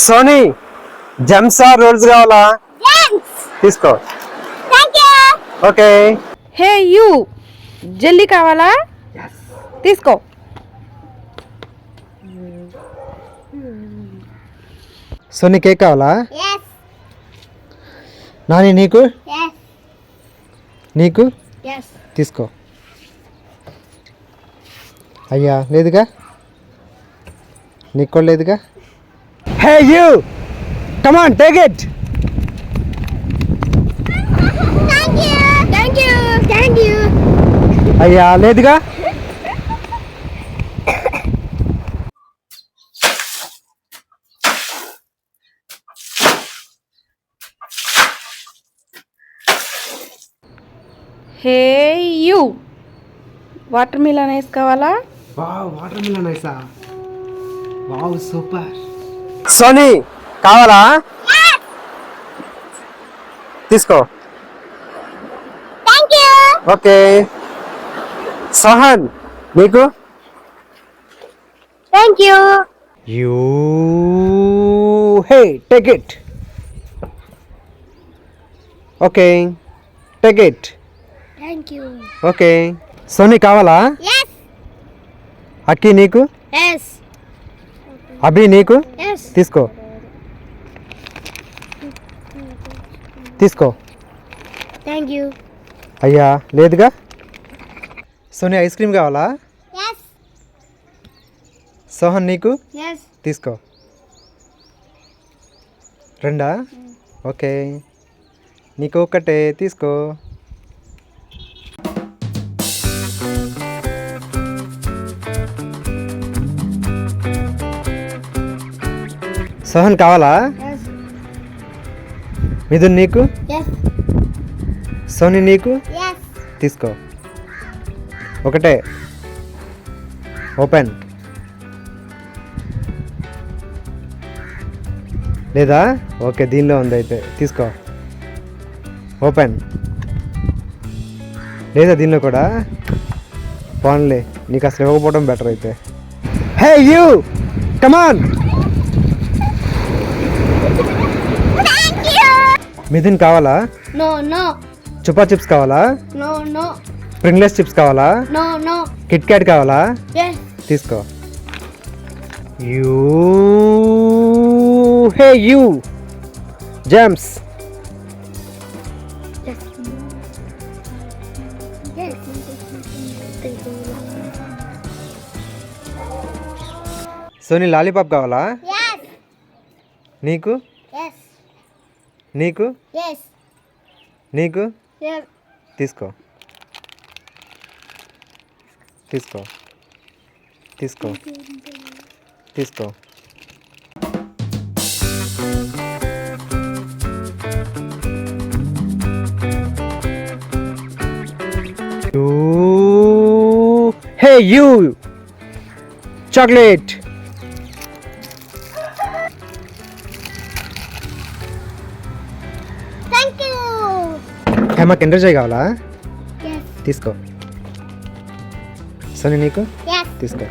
Sony జెమ్సా roles కావాలా? తీసుకో. Okay. Hey you jelly కావాలా? తీసుకో. సోనీ కేక్ కావాలా? నాని నీకు? నీకు? తీసుకో. అయ్యా లేదుగా? నీకు కూడా లేదుగా? Hey you come on take it. అయ్యా లేదుగా? Hey you watermelon ice కావాలా? వావ్ వాటర్ మిలన్ ఐసా? Wow super. సోనీ కావాలా? తీసుకో. ఓకే. సహన్ నీకు? You hey take it. Okay take it. Okay. Soni కావాలా? అక్కి నీకు? అభి నీకు? తీసుకో. తీసుకో. అయ్యా లేదుగా? సోనీ ఐస్ క్రీమ్ కావాలా? సోహన్ నీకు? తీసుకో. రెండా? ఓకే. నీకు ఒక్కటే తీసుకో. సోహన్ కావాలా? మిథున్ నీకు? సోనీ నీకు? తీసుకో. ఒకటే. ఓపెన్. లేదా? ఓకే దీనిలో ఉంది అయితే తీసుకో. ఓపెన్. లేదా దీనిలో కూడా? పోన్లే నీకు అసలు ఇవ్వకపోవడం బెటర్ అయితే. Hey you come on. మిథున్ కావాలా? చుపా చిప్స్ కావాలా? స్ప్రింగ్లెస్ చిప్స్ కావాలా? కిట్ క్యాట్ కావాలా? తీసుకో. You hey you Gems. సోనీ లాలీపాప్ కావాలా? నీకు? నీకు? నీకు? తీసుకో. తీసుకో. తీసుకో. తీసుకో. Hey you chocolate. మాకు ఎంజాయ్ కావాలా? తీసుకో. సరే నీకు? తీసుకో.